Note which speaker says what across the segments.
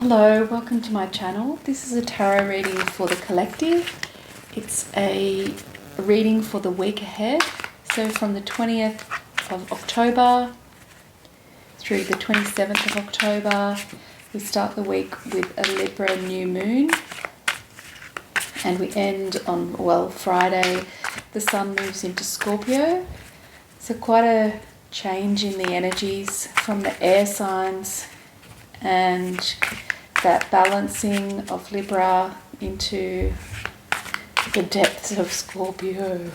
Speaker 1: Hello, welcome to my channel. This is a tarot reading for the collective. It's a reading for the week ahead. So from the 20th of October through the 27th of October, we start the week with a Libra new moon. And we end on, Friday, the sun moves into Scorpio. So quite a change in the energies from the air signs and that balancing of Libra into the depths of Scorpio.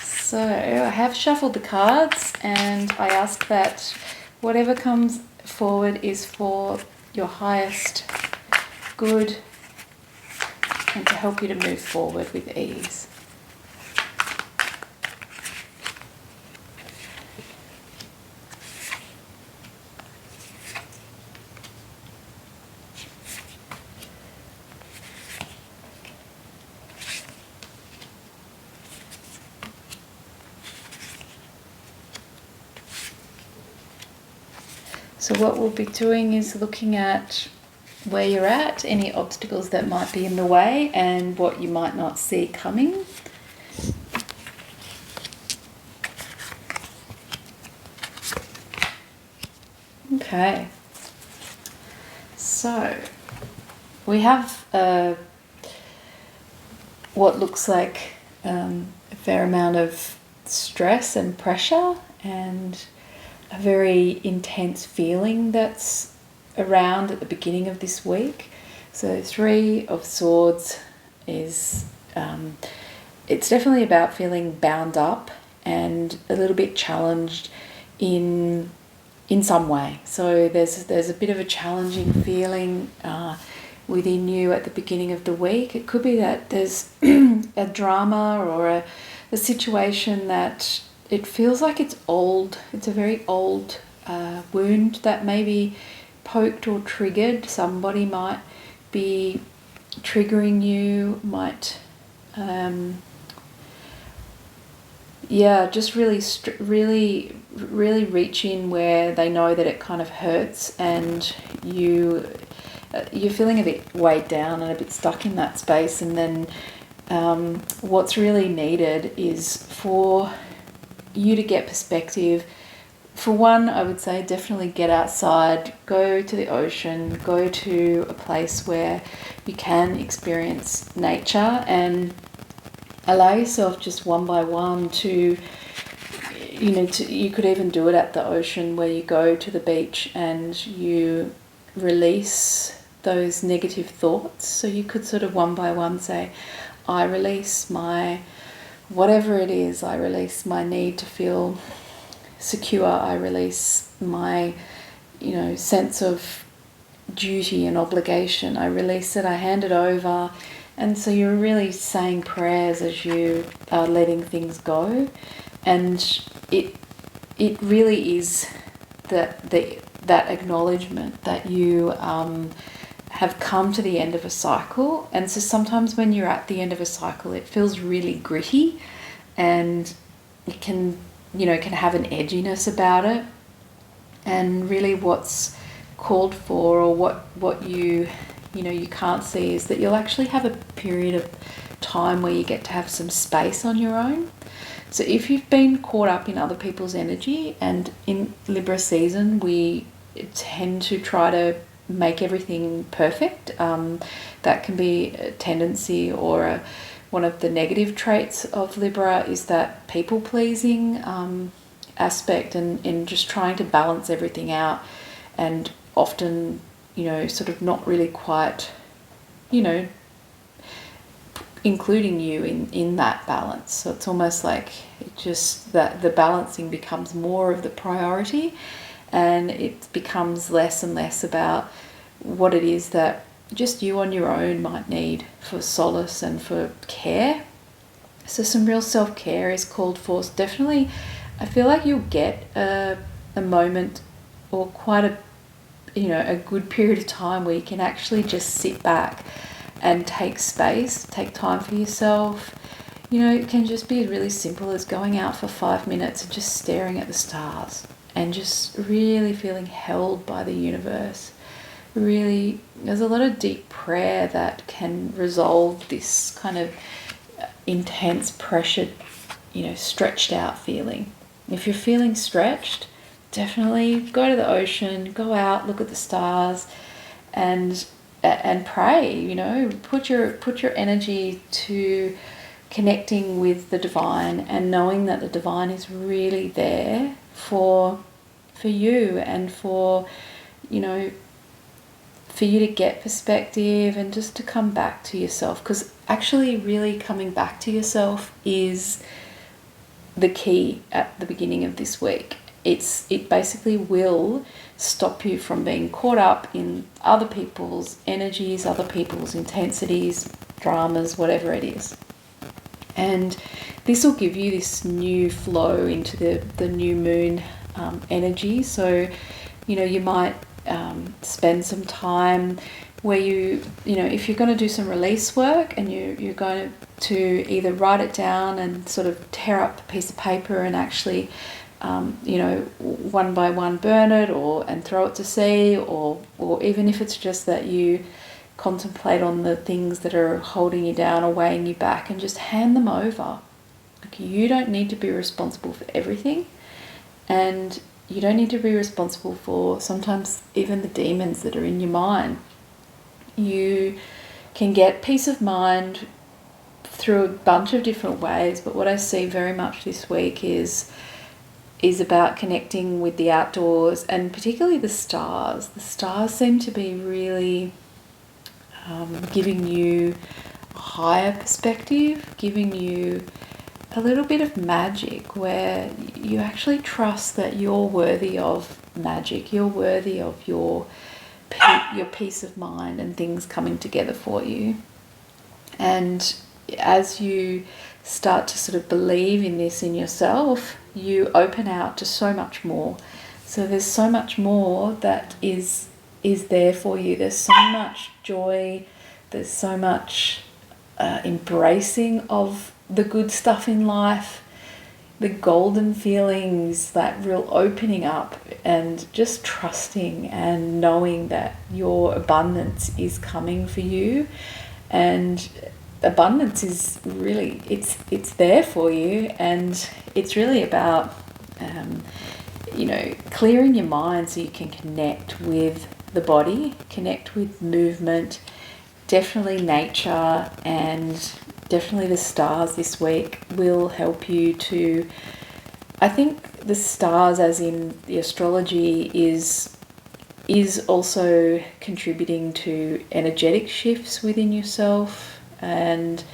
Speaker 1: So I have shuffled the cards and I ask that whatever comes forward is for your highest good and to help you to move forward with ease. So what we'll be doing is looking at where you're at, any obstacles that might be in the way, and what you might not see coming. Okay. So we have what looks like a fair amount of stress and pressure and a very intense feeling that's around at the beginning of this week. So 3 of Swords is, it's definitely about feeling bound up and a little bit challenged in some way. So there's a bit of a challenging feeling within you at the beginning of the week. It could be that there's a drama or a situation that it feels like it's old. It's a very old wound that may be poked or triggered. Somebody might be triggering you, might, just really reach in where they know that it kind of hurts, and you're feeling a bit weighed down and a bit stuck in that space. And then what's really needed is for you to get perspective. For one, I would say definitely get outside, go to the ocean, go to a place where you can experience nature and allow yourself just one by one to, you could even do it at the ocean where you go to the beach and you release those negative thoughts. So you could sort of one by one say, I release my whatever it is, I release my need to feel secure, I release my, sense of duty and obligation, I release it, I hand it over. And so you're really saying prayers as you are letting things go. And it really is that acknowledgement that you have come to the end of a cycle. And so sometimes when you're at the end of a cycle, it feels really gritty and it can have an edginess about it. And really what's called for, or what you can't see, is that you'll actually have a period of time where you get to have some space on your own. So if you've been caught up in other people's energy, and in Libra season we tend to try to make everything perfect, that can be a tendency, or one of the negative traits of Libra is that people pleasing aspect, and just trying to balance everything out, and often sort of not really quite including you in that balance. So it's almost like that the balancing becomes more of the priority, and it becomes less and less about what it is that just you on your own might need for solace and for care. So some real self-care is called for. So definitely I feel like you'll get a moment, or quite a good period of time where you can actually just sit back and take space, take time for yourself. It can just be as really simple as going out for 5 minutes and just staring at the stars and just really feeling held by the universe. Really, there's a lot of deep prayer that can resolve this kind of intense, pressured, stretched out feeling. If you're feeling stretched, definitely go to the ocean, go out, look at the stars, and pray. Put your energy to connecting with the divine and knowing that the divine is really there for you, and for you to get perspective and just to come back to yourself, because actually really coming back to yourself is the key at the beginning of this week. It basically will stop you from being caught up in other people's energies, other people's intensities, dramas, whatever it is. And this will give you this new flow into the new moon energy. So, you might spend some time where if you're going to do some release work, and you're going to either write it down and sort of tear up a piece of paper and actually one by one burn it and throw it to sea, or even if it's just that you contemplate on the things that are holding you down or weighing you back, and just hand them over. Like, you don't need to be responsible for everything, and you don't need to be responsible for sometimes even the demons that are in your mind. You can get peace of mind through a bunch of different ways, but what I see very much this week is about connecting with the outdoors, and particularly the stars. The stars seem to be really giving you a higher perspective, giving you a little bit of magic, where you actually trust that you're worthy of magic, you're worthy of your peace of mind and things coming together for you. And as you start to sort of believe in this in yourself, you open out to so much more. So there's so much more that is there for you. There's so much joy, there's so much embracing of the good stuff in life, the golden feelings, that real opening up, and just trusting and knowing that your abundance is coming for you. And abundance is really, it's there for you, and it's really about clearing your mind so you can connect with the body, connect with movement, definitely nature, and definitely the stars this week will help you to, I think the stars as in the astrology is also contributing to energetic shifts within yourself, and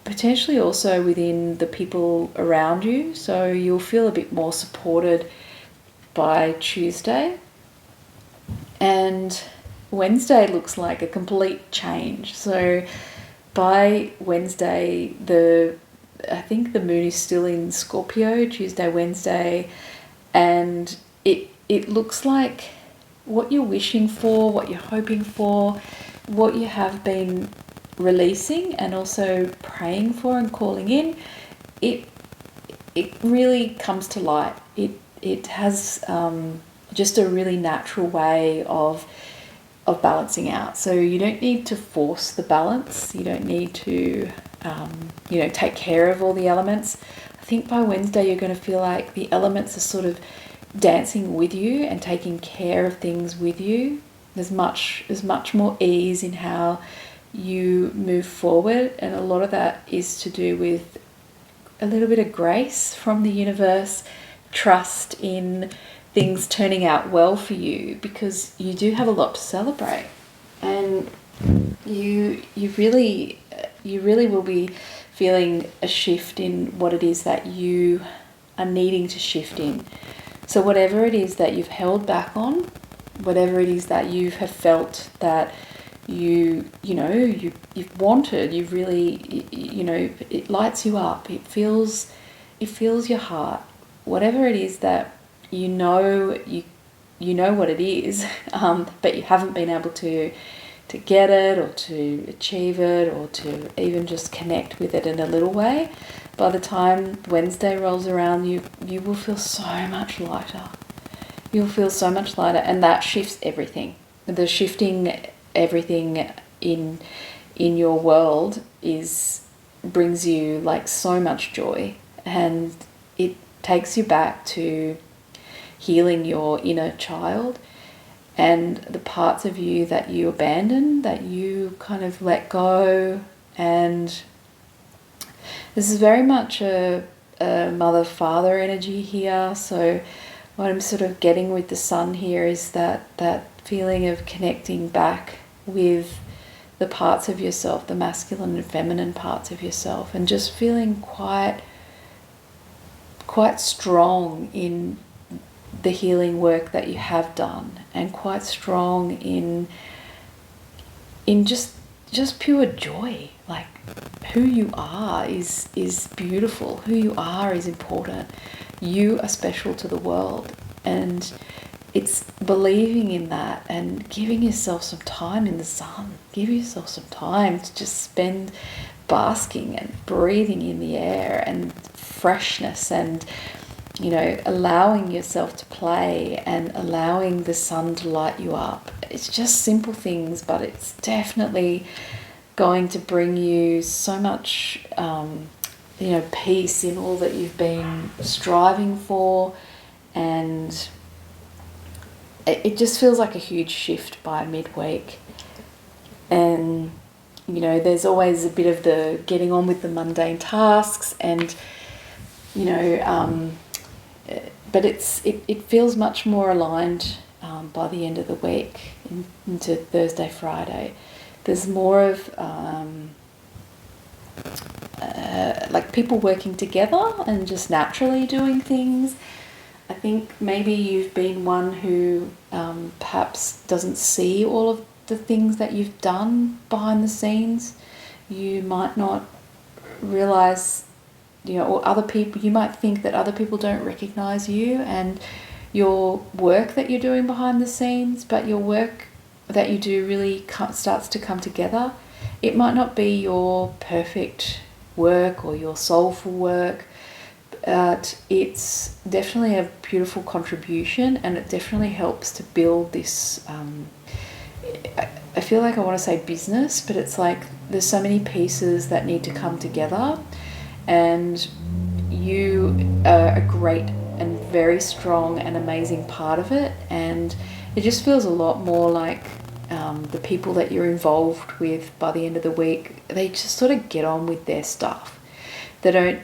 Speaker 1: potentially also within the people around you. So you'll feel a bit more supported by Tuesday. And Wednesday looks like a complete change. So by Wednesday, I think the moon is still in Scorpio, Tuesday, Wednesday, and it looks like what you're wishing for, what you're hoping for, what you have been releasing and also praying for and calling in, it really comes to light. It has just a really natural way of balancing out. So you don't need to force the balance. You don't need to take care of all the elements. I think by Wednesday you're going to feel like the elements are sort of dancing with you and taking care of things with you. There's much more ease in how you move forward, and a lot of that is to do with a little bit of grace from the universe, trust in things turning out well for you, because you do have a lot to celebrate, and you really will be feeling a shift in what it is that you are needing to shift in. So whatever it is that you've held back on, whatever it is that you have felt that you've wanted, you've really, it lights you up, it fills your heart, whatever it is that you know what it is, but you haven't been able to get it or to achieve it or to even just connect with it in a little way. by the time Wednesday rolls around, you will feel so much lighter. You'll feel so much lighter, and that shifts everything. The shifting everything in your world brings you like so much joy, and it takes you back to healing your inner child and the parts of you that you abandoned, that you kind of let go. And this is very much a mother-father energy here. So what I'm sort of getting with the sun here is that feeling of connecting back with the parts of yourself, the masculine and feminine parts of yourself, and just feeling quite strong in the healing work that you have done, and quite strong in just pure joy. Like, who you are is beautiful. Who you are is important. You are special to the world, and it's believing in that and giving yourself some time in the sun. Give yourself some time to just spend basking and breathing in the air and freshness, and allowing yourself to play and allowing the sun to light you up. It's just simple things, but it's definitely going to bring you so much peace in all that you've been striving for. And it just feels like a huge shift by midweek. And there's always a bit of the getting on with the mundane tasks, and but it feels much more aligned by the end of the week into Thursday, Friday. There's more of like people working together and just naturally doing things. I think maybe you've been one who perhaps doesn't see all of the things that you've done behind the scenes. You might not realise, or other people, you might think that other people don't recognise you and your work that you're doing behind the scenes, but your work that you do really starts to come together. It might not be your perfect work or your soulful work, but it's definitely a beautiful contribution, and it definitely helps to build this I feel like I want to say business, but it's like there's so many pieces that need to come together, and you are a great and very strong and amazing part of it. And it just feels a lot more like the people that you're involved with by the end of the week, they just sort of get on with their stuff. They don't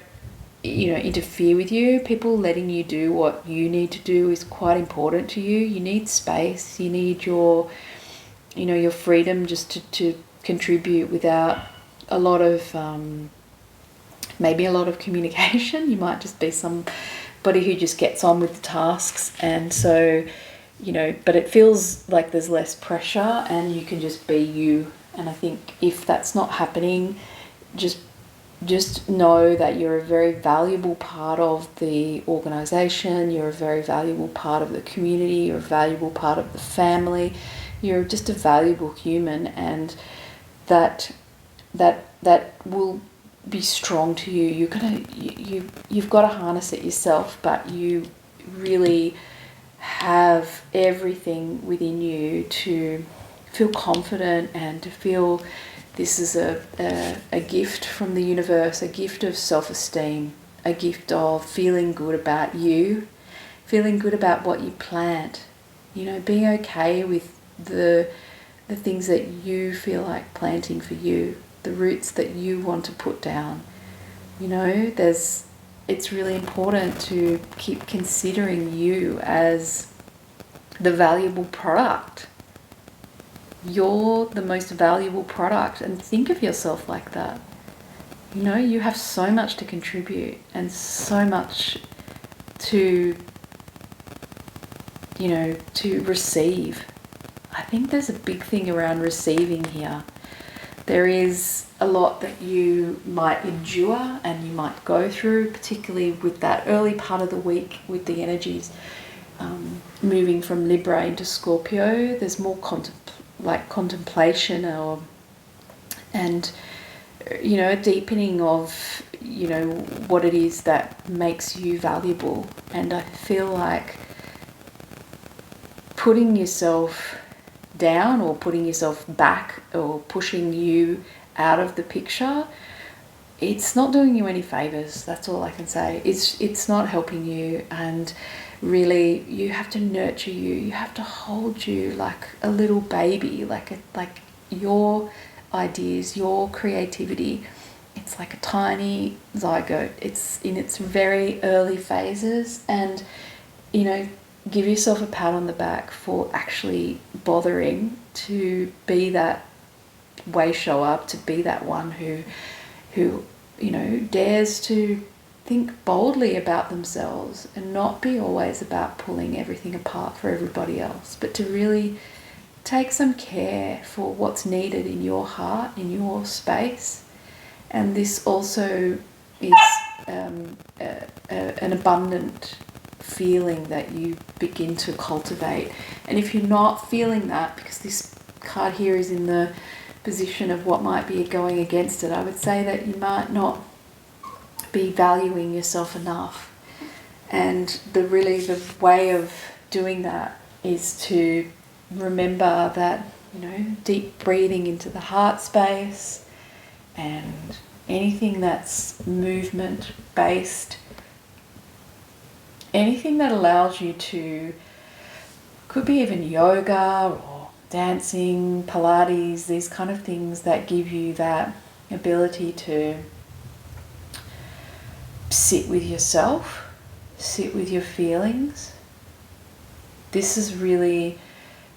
Speaker 1: interfere with you. People letting you do what you need to do is quite important to you. You need space. You need your freedom just to contribute without a lot of maybe a lot of communication. You might just be somebody who just gets on with the tasks, and so but it feels like there's less pressure and you can just be you. And I think if that's not happening, just know that you're a very valuable part of the organisation, you're a very valuable part of the community, you're a valuable part of the family, you're just a valuable human, and that will be strong to you. You've got to harness it yourself, but you really have everything within you to feel confident and to feel this is a gift from the universe, a gift of self-esteem, a gift of feeling good about you, feeling good about what you plant, being okay with the things that you feel like planting for you, the roots that you want to put down. It's really important to keep considering you as the valuable product. You're the most valuable product, and think of yourself like that. You have so much to contribute and so much to receive. I think there's a big thing around receiving here. There is a lot that you might endure and you might go through, particularly with that early part of the week with the energies moving from Libra into Scorpio. There's more contemplation and a deepening of, what it is that makes you valuable. And I feel like putting yourself down or putting yourself back or pushing you out of the picture, it's not doing you any favors. That's all I can say. It's not helping you, and really you have to nurture you. You have to hold you like a little baby, like your ideas, your creativity. It's like a tiny zygote. It's in its very early phases, and give yourself a pat on the back for actually bothering to be that way show up, to be that one who dares to think boldly about themselves and not be always about pulling everything apart for everybody else, but to really take some care for what's needed in your heart, in your space. And this also is an abundant feeling that you begin to cultivate. And if you're not feeling that, because this card here is in the position of what might be going against it, I would say that you might not be valuing yourself enough. And the way of doing that is to remember that, deep breathing into the heart space, and anything that's movement based, anything that allows you to, could be even yoga or dancing, Pilates, these kind of things that give you that ability to sit with yourself, sit with your feelings. This is really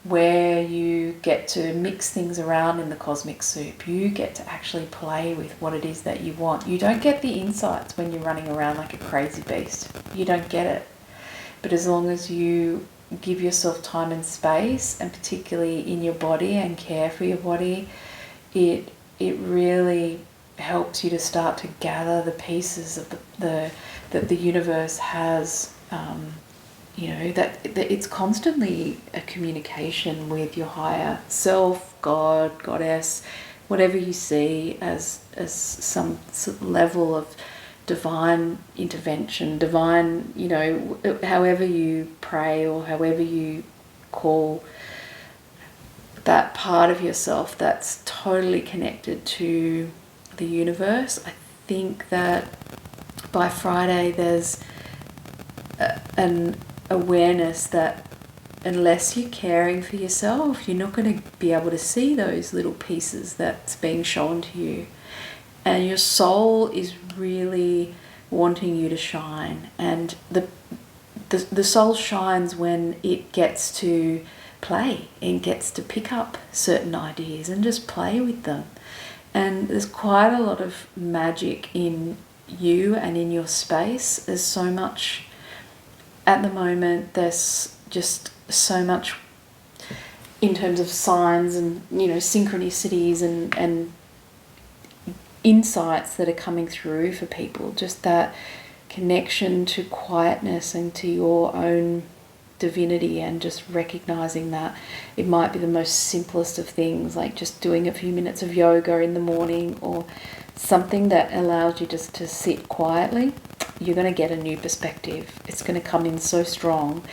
Speaker 1: where you get to mix things around in the cosmic soup. You get to actually play with what it is that you want. You don't get the insights when you're running around like a crazy beast. You don't get it. But as long as you give yourself time and space, and particularly in your body, and care for your body, it really helps you to start to gather the pieces of that the universe has. That it's constantly a communication with your higher self, God, Goddess, whatever you see as some level of divine intervention, divine, however you pray or however you call that part of yourself that's totally connected to the universe. I think that by Friday there's an awareness that unless you're caring for yourself, you're not going to be able to see those little pieces that's being shown to you. And your soul is really wanting you to shine. And the soul shines when it gets to play and gets to pick up certain ideas and just play with them. And there's quite a lot of magic in you and in your space. There's so much at the moment. There's just so much in terms of signs and synchronicities and insights that are coming through for people. Just that connection to quietness and to your own divinity, and just recognizing that it might be the most simplest of things, like just doing a few minutes of yoga in the morning or something that allows you just to sit quietly. You're going to get a new perspective. It's going to come in so strong,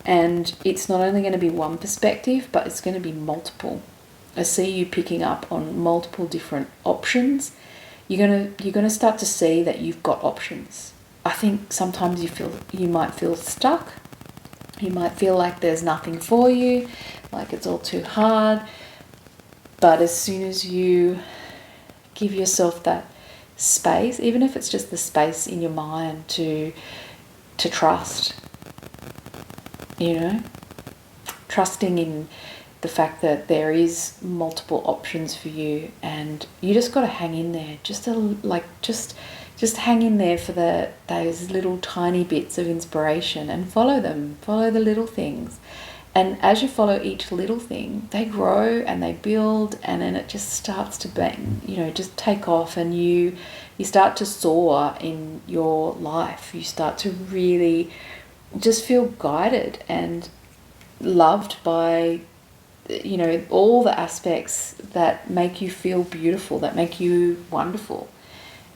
Speaker 1: and it's not only going to be one perspective, but it's going to be multiple. I see you picking up on multiple different options. You're going to start to see that you've got options. I think sometimes you might feel stuck. You might feel like there's nothing for you, like it's all too hard. But as soon as you give yourself that space, even if it's just the space in your mind to trust, trusting in the fact that there is multiple options for you, and you just got to hang in there, just hang in there for those little tiny bits of inspiration, and follow them, follow the little things. And as you follow each little thing, they grow and they build, and then it just starts to bang, just take off, and you start to soar in your life. You start to really just feel guided and loved by you know, all the aspects that make you feel beautiful, that make you wonderful.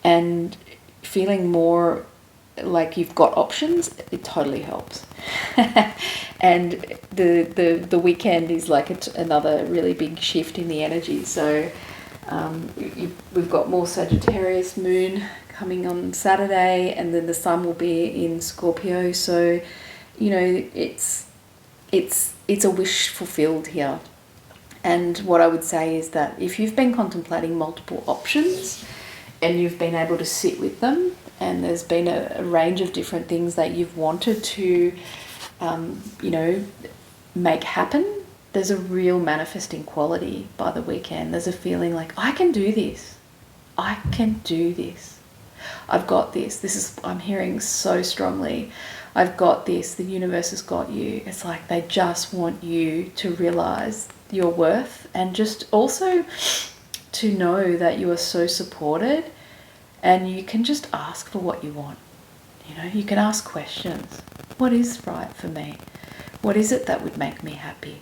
Speaker 1: And feeling more like you've got options, it totally helps. And the weekend is like another really big shift in the energy. So we've got more Sagittarius moon coming on Saturday, and then the sun will be in Scorpio. So, you know, it's a wish fulfilled here. And what I would say is that if you've been contemplating multiple options and you've been able to sit with them, and there's been a range of different things that you've wanted to, you know, make happen, there's a real manifesting quality by the weekend. There's a feeling like, I can do this. I can do this. I've got this. This is, I'm hearing so strongly, I've got this. The universe has got you. It's like they just want you to realize your worth, and just also to know that you are so supported, and you can just ask for what you want. You know, you can ask questions. What is right for me? What is it that would make me happy?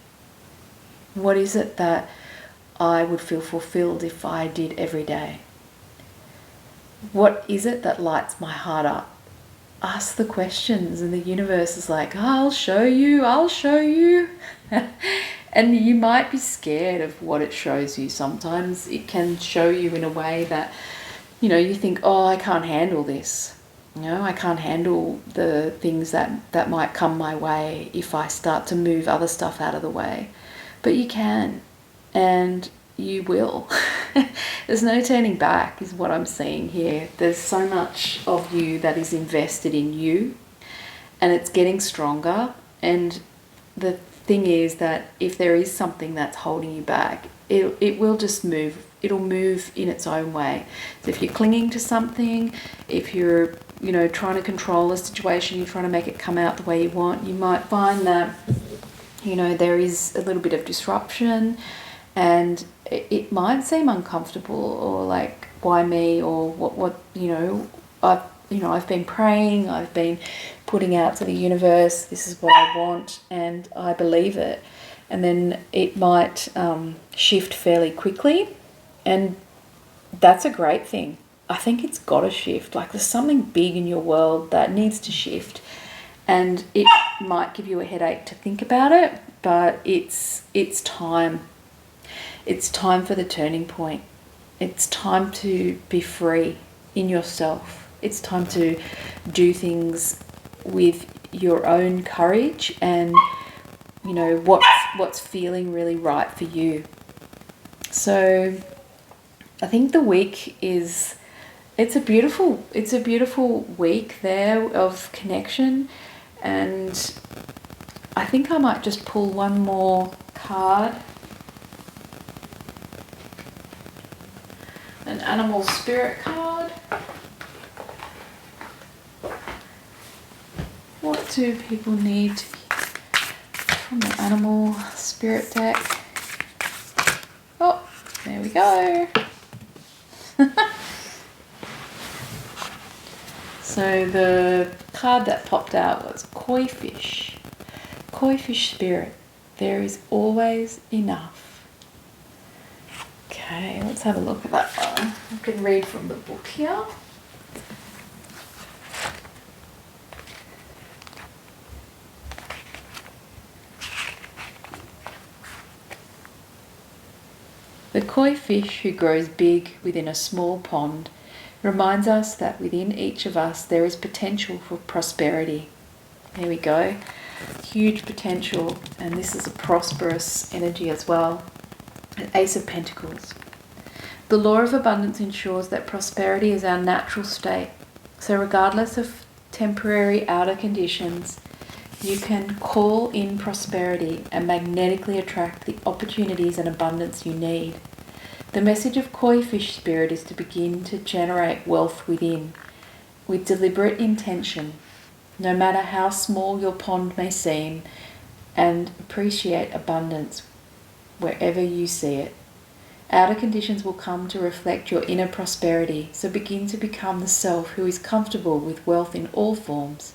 Speaker 1: What is it that I would feel fulfilled if I did every day? What is it that lights my heart up? Ask the questions, and the universe is like, I'll show you, I'll show you. And you might be scared of what it shows you. Sometimes it can show you in a way that, you know, you think, oh, I can't handle this. You know, I can't handle the things that might come my way if I start to move other stuff out of the way. But you can, and you will. There's no turning back is what I'm seeing here. There's so much of you that is invested in you, and it's getting stronger. And the thing is that if there is something that's holding you back, it will just move. It'll move in its own way. So if you're clinging to something, if you're, you know, trying to control a situation, you're trying to make it come out the way you want, you might find that, you know, there is a little bit of disruption, and it might seem uncomfortable, or like, why me, or what you know, I've been praying, I've been putting out to the universe, this is what I want, and I believe it. And then it might shift fairly quickly, and that's a great thing. I think it's got to shift. Like, there's something big in your world that needs to shift, and it might give you a headache to think about it, but it's time. It's time for the turning point. It's time to be free in yourself. It's time to do things with your own courage, and, you know, what's feeling really right for you. So I think the week is, it's a beautiful week there of connection. And I think I might just pull one more card. An animal spirit card. What do people need from the animal spirit deck? Oh, there we go. So the card that popped out was koi fish. Koi fish spirit. There is always enough. Okay, let's have a look at that one. I can read from the book here. The koi fish who grows big within a small pond reminds us that within each of us there is potential for prosperity. There we go. Huge potential, and this is a prosperous energy as well. An Ace of Pentacles. The law of abundance ensures that prosperity is our natural state. So regardless of temporary outer conditions, you can call in prosperity and magnetically attract the opportunities and abundance you need. The message of koi fish spirit is to begin to generate wealth within, with deliberate intention, no matter how small your pond may seem, and appreciate abundance wherever you see it. Outer conditions will come to reflect your inner prosperity, so begin to become the self who is comfortable with wealth in all forms.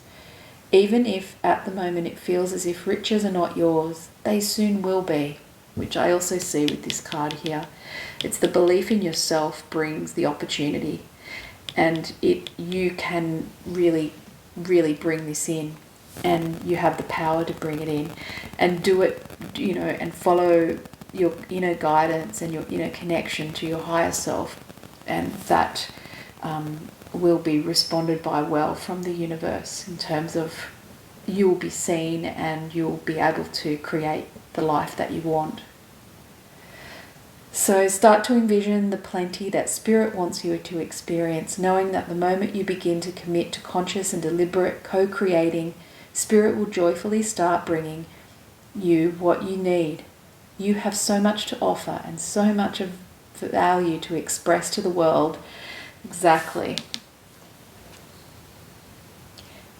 Speaker 1: Even if at the moment it feels as if riches are not yours, they soon will be. which I also see with this card here. It's the belief in yourself brings the opportunity, and you can really, really bring this in, and you have the power to bring it in and do it, and follow your inner guidance and your inner connection to your higher self, and that will be responded by well from the universe, in terms of you will be seen and you'll be able to create the life that you want. So start to envision the plenty that Spirit wants you to experience, knowing that the moment you begin to commit to conscious and deliberate co-creating, Spirit will joyfully start bringing you what you need. You have so much to offer and so much of value to express to the world. Exactly.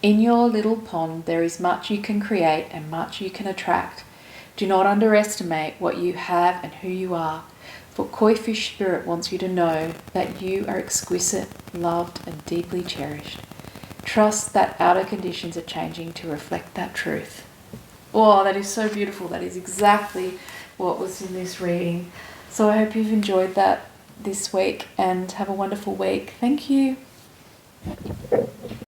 Speaker 1: In your little pond, there is much you can create and much you can attract. Do not underestimate what you have and who you are, for Koi Fish Spirit wants you to know that you are exquisite, loved, and deeply cherished. Trust that outer conditions are changing to reflect that truth. Oh, that is so beautiful. That is exactly what was in this reading. So I hope you've enjoyed that this week, and have a wonderful week. Thank you.